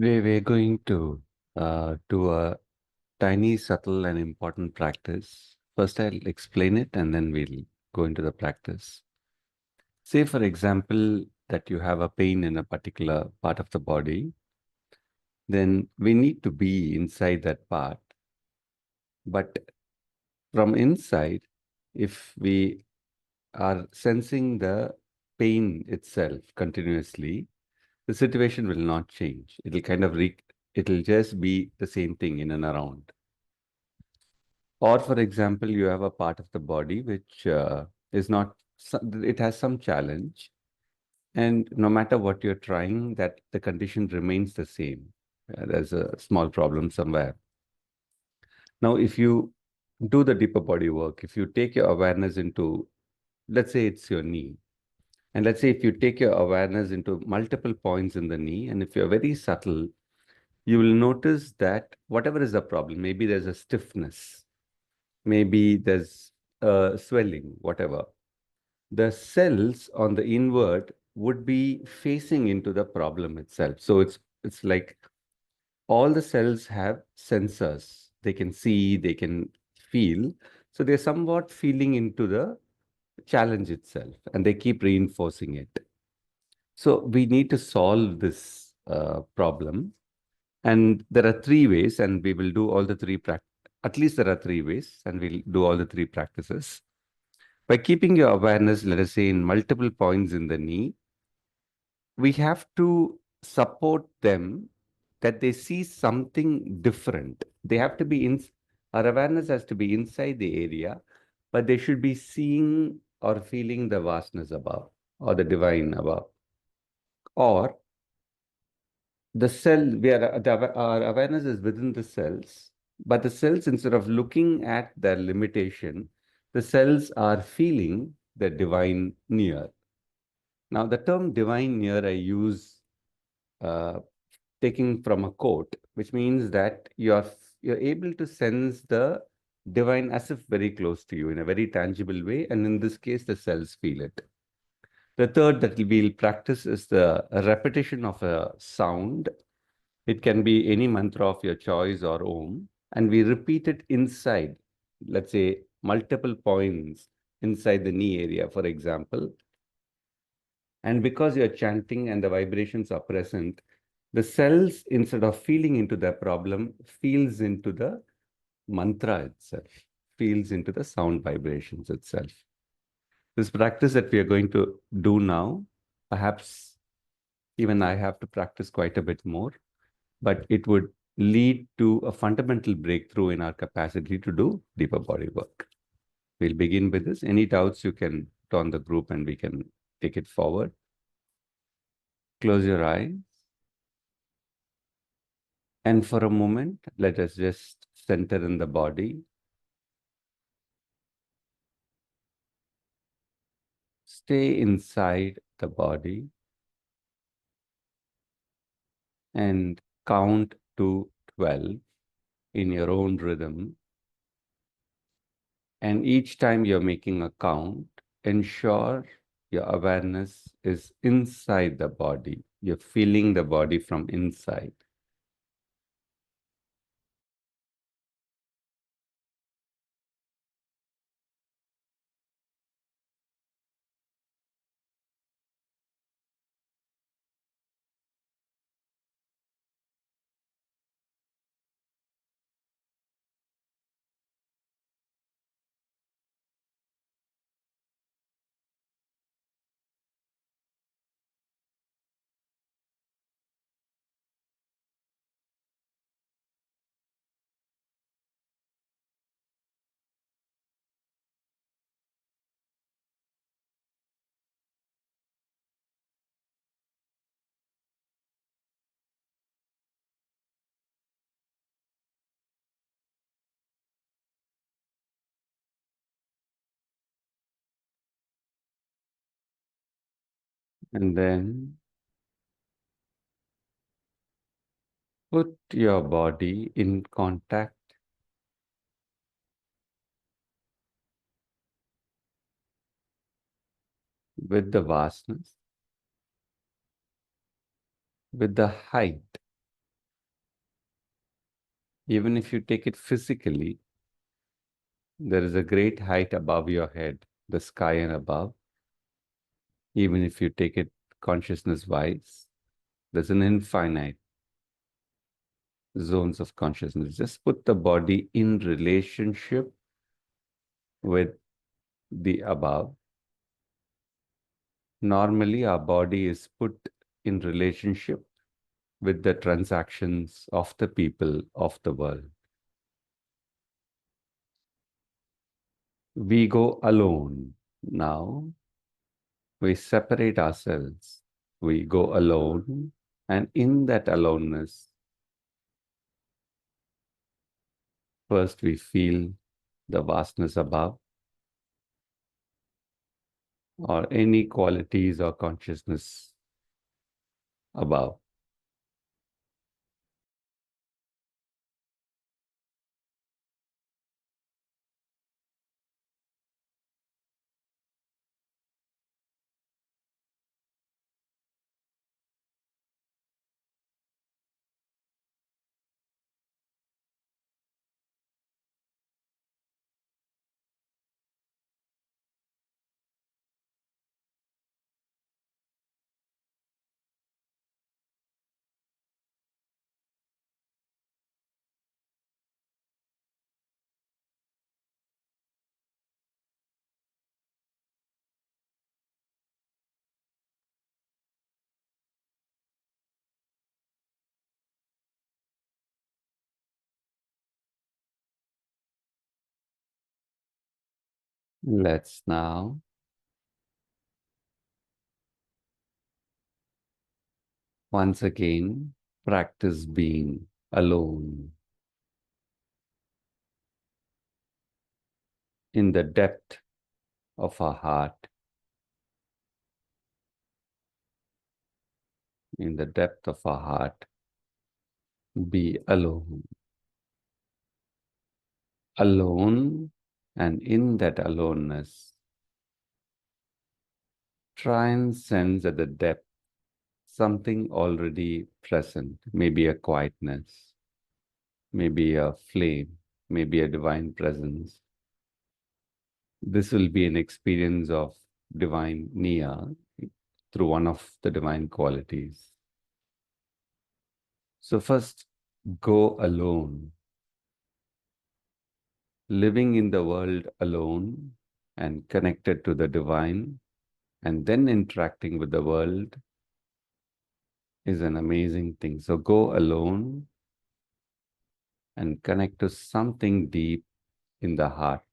We're going to do a tiny, subtle, and important practice. First, I'll explain it and then we'll go into the practice. Say, for example, that you have a pain in a particular part of the body, then we need to be inside that part. But from inside, if we are sensing the pain itself continuously, the situation will not change. It'll kind of it'll just be the same thing in and around. Or, for example, you have a part of the body which is not, it has some challenge. And no matter what you're trying, that the condition remains the same. There's a small problem somewhere. Now, if you do the deeper body work, if you take your awareness into, let's say it's your knee, and let's say if you take your awareness into multiple points in the knee, and if you're very subtle, you will notice that whatever is the problem, maybe there's a stiffness, maybe there's swelling, whatever. The cells on the invert would be facing into the problem itself. So it's like all the cells have sensors. They can see, they can feel. So they're somewhat feeling into the challenge itself, and they keep reinforcing it. So we need to solve this problem. And there are three ways, and we will do all the three at least there are three ways, and we'll do all the three practices. By keeping your awareness, let us say, in multiple points in the knee, we have to support them that they see something different. They have to be our awareness has to be inside the area, but they should be seeing or feeling the vastness above or the divine above. Or the cell, our awareness is within the cells, but the cells, instead of looking at their limitation, the cells are feeling the divine near. Now, the term divine near I use uh, taking from a quote, which means that you're able to sense the divine as if very close to you in a very tangible way, and in this case, the cells feel it. The third that we'll practice is the repetition of a sound. It can be any mantra of your choice or Om, and we repeat it inside, let's say, multiple points inside the knee area, for example. And because you're chanting and the vibrations are present, the cells, instead of feeling into the problem, feels into the mantra itself, feels into the sound vibrations itself. This practice that we are going to do now, perhaps even I have to practice quite a bit more, but it would lead to a fundamental breakthrough in our capacity to do deeper body work. We'll begin with this. Any doubts, you can turn the group and we can take it forward. Close your eyes. And for a moment, let us just center in the body. Stay inside the body and count to 12 in your own rhythm. And each time you're making a count, ensure your awareness is inside the body. You're feeling the body from inside. And then put your body in contact with the vastness, with the height Even if you take it physically, there is a great height above your head, the sky and above. Even if you take it consciousness-wise, there's an infinite zones of consciousness. Just put the body in relationship with the above. Normally, our body is put in relationship with the transactions of the people of the world. We go alone. Now, we separate ourselves. We go alone, and in that aloneness, first we feel the vastness above, or any qualities or consciousness above. Let's now once again practice being alone in the depth of our heart, in the depth of our heart. Be alone. Alone, and in that aloneness, try and sense at the depth something already present, maybe a quietness, maybe a flame, maybe a divine presence. This will be an experience of divine Niya through one of the divine qualities. So first, go alone. Living in the world alone and connected to the divine, and then interacting with the world is an amazing thing. So go alone and connect to something deep in the heart.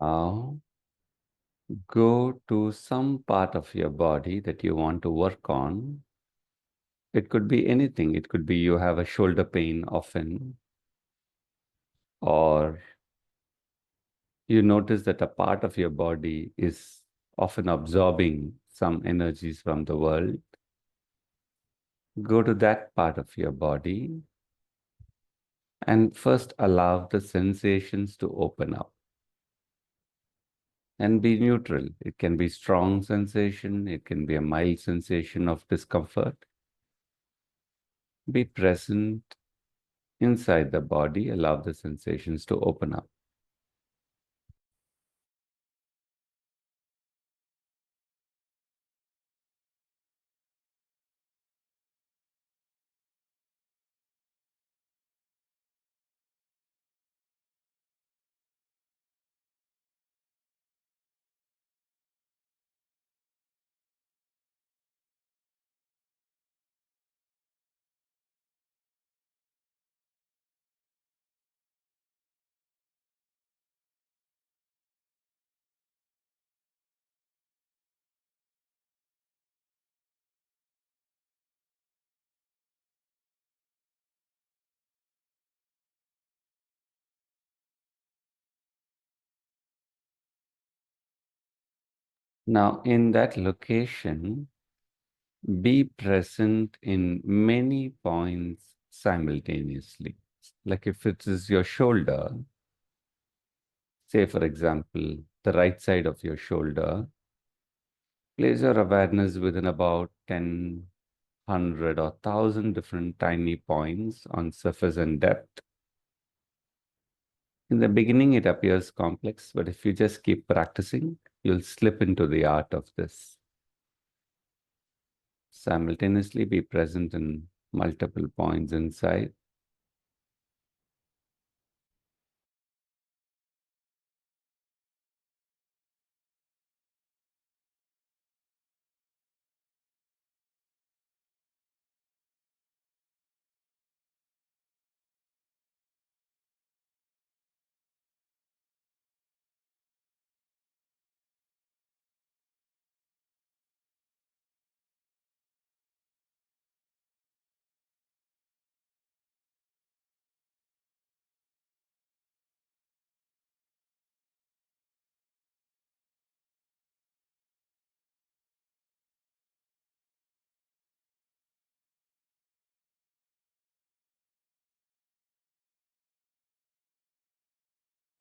Now, go to some part of your body that you want to work on. It could be anything. It could be you have a shoulder pain often, or you notice that a part of your body is often absorbing some energies from the world. Go to that part of your body and first allow the sensations to open up and be neutral. It can be strong sensation. It can be a mild sensation of discomfort. Be present inside the body. Allow the sensations to open up. Now, in that location, be present in many points simultaneously. Like if it is your shoulder, say for example, the right side of your shoulder, place your awareness within about 10, 100 or 1,000 different tiny points on surface and depth. In the beginning, it appears complex, but if you just keep practicing, you'll slip into the art of this. Simultaneously be present in multiple points inside.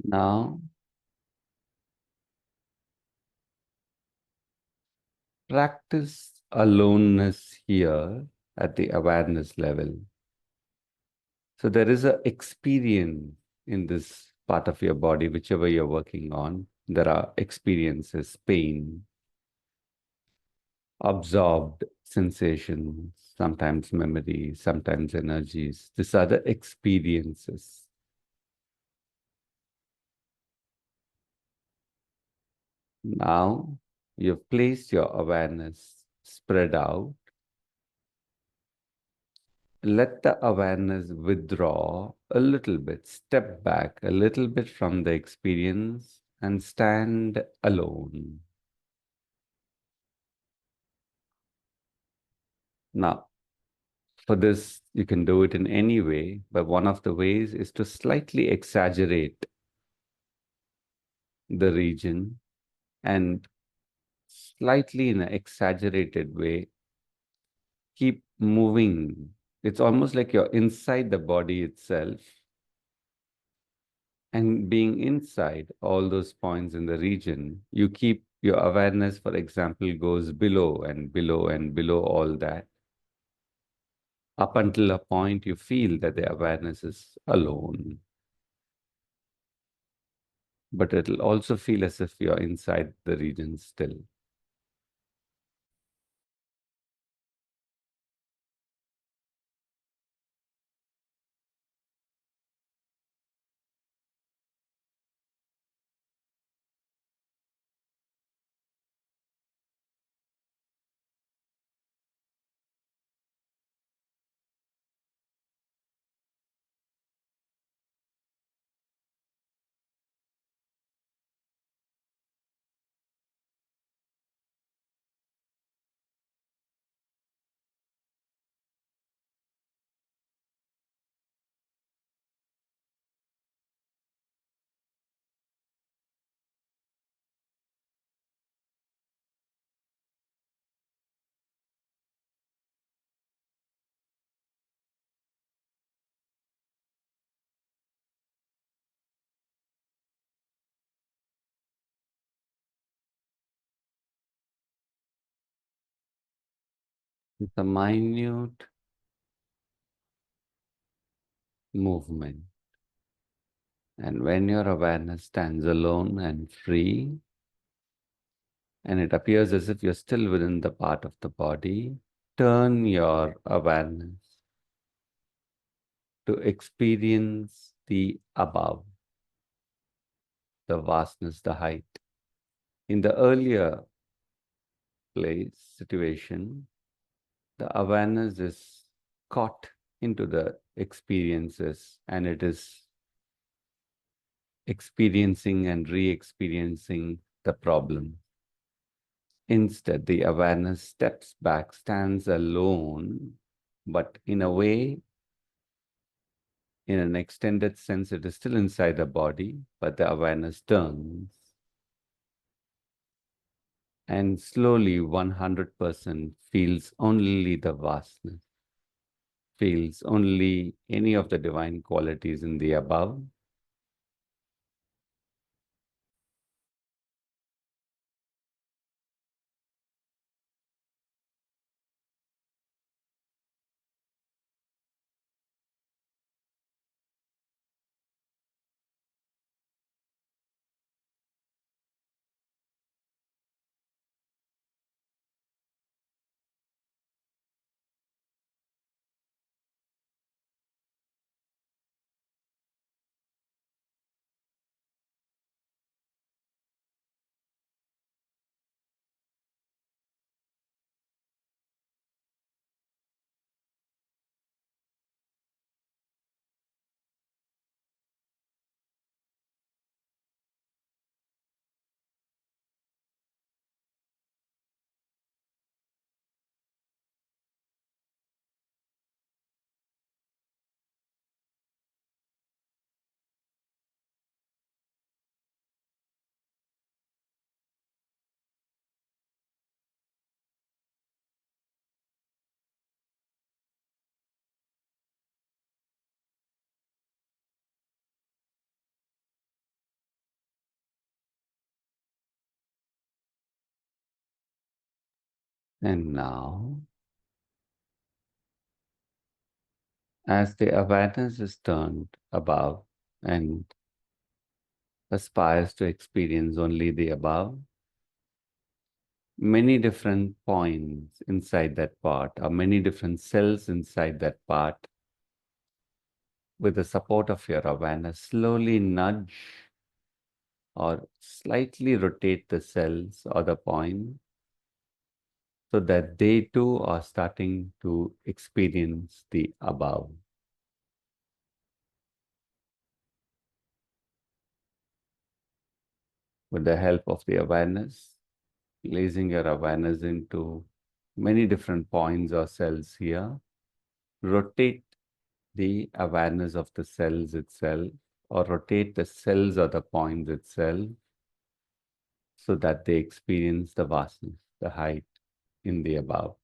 Now, practice aloneness here at the awareness level. So there is an experience in this part of your body, whichever you're working on. There are experiences, pain, absorbed sensations, sometimes memories, sometimes energies. These are the experiences. Now you've placed your awareness spread out. Let the awareness withdraw a little bit, step back a little bit from the experience and stand alone. Now, for this, you can do it in any way, but one of the ways is to slightly exaggerate the region and slightly in an exaggerated way, keep moving. It's almost like you're inside the body itself. And being inside all those points in the region, you keep your awareness, for example, goes below and below and below all that, up until a point you feel that the awareness is alone. But it'll also feel as if you're inside the region still. It's a minute movement. And when your awareness stands alone and free, and it appears as if you're still within the part of the body, turn your awareness to experience the above, the vastness, the height. In the earlier situation, the awareness is caught into the experiences and it is experiencing and re-experiencing the problem. Instead, the awareness steps back, stands alone, but in a way, in an extended sense, it is still inside the body, but the awareness turns And slowly 100% feels only the vastness, feels only any of the divine qualities in the above. And now, as the awareness is turned above and aspires to experience only the above, many different points inside that part, or many different cells inside that part, with the support of your awareness, slowly nudge or slightly rotate the cells or the point so that they too are starting to experience the above. With the help of the awareness, placing your awareness into many different points or cells here, rotate the awareness of the cells itself, or rotate the cells or the points itself, so that they experience the vastness, the height in the above.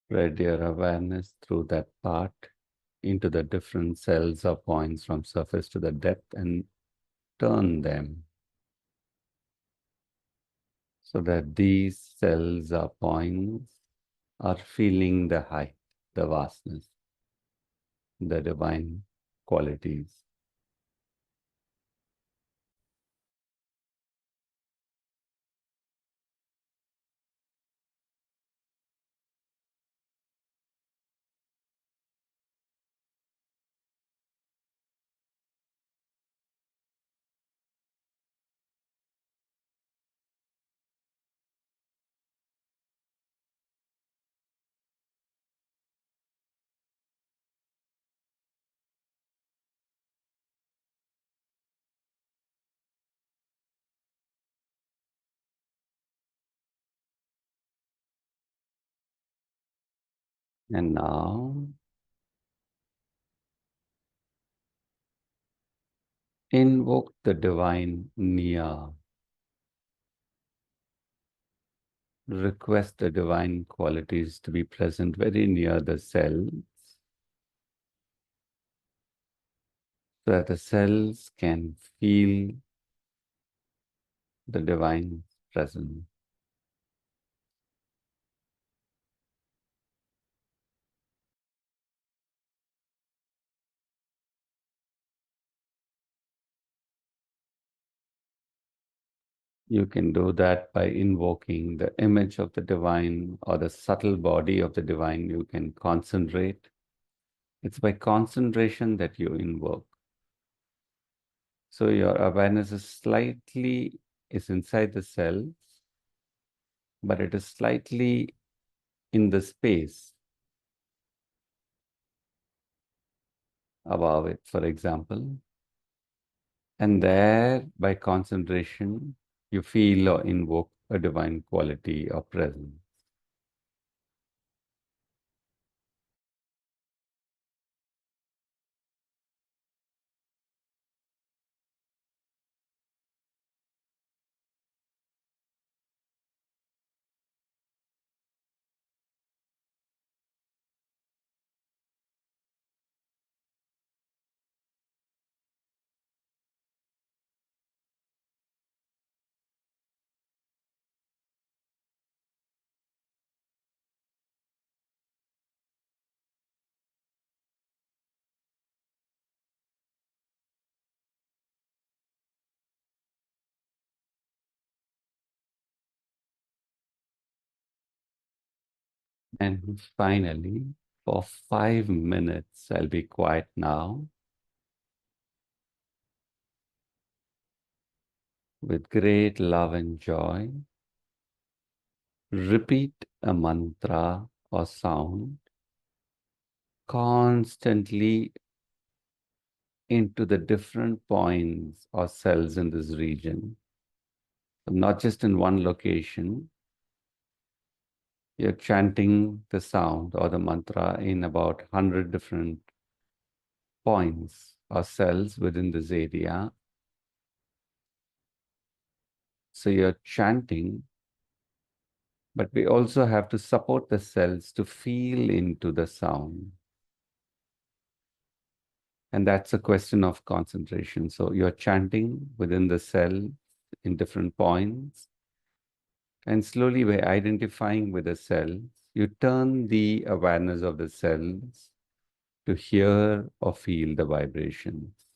Spread your awareness through that part into the different cells or points from surface to the depth and turn them so that these cells or points are feeling the height, the vastness, the divine qualities. And now invoke the divine near. Request the divine qualities to be present very near the cells so that the cells can feel the divine presence. You can do that by invoking the image of the divine or the subtle body of the divine. You can concentrate. It's by concentration that you invoke. So your awareness is inside the cells, but it is slightly in the space above it, for example. And there, by concentration, you feel or invoke a divine quality or presence. And finally, for 5 minutes, I'll be quiet now. With great love and joy, repeat a mantra or sound constantly into the different points or cells in this region. Not just in one location, you're chanting the sound or the mantra in about 100 different points or cells within this area. So you're chanting, but we also have to support the cells to feel into the sound. And that's a question of concentration. So you're chanting within the cell in different points. And slowly by identifying with the cells, you turn the awareness of the cells to hear or feel the vibrations.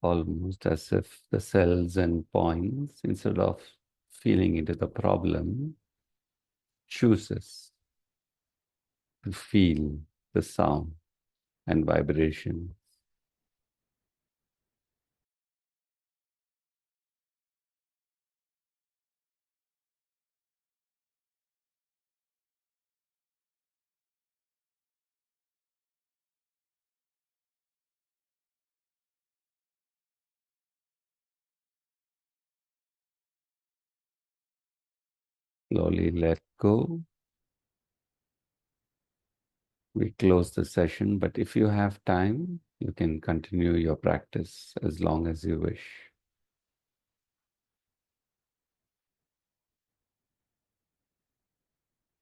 almost as if the cells and points, instead of feeling into the problem, chooses to feel the sound and vibration. Slowly let go. We close the session, but if you have time, you can continue your practice as long as you wish.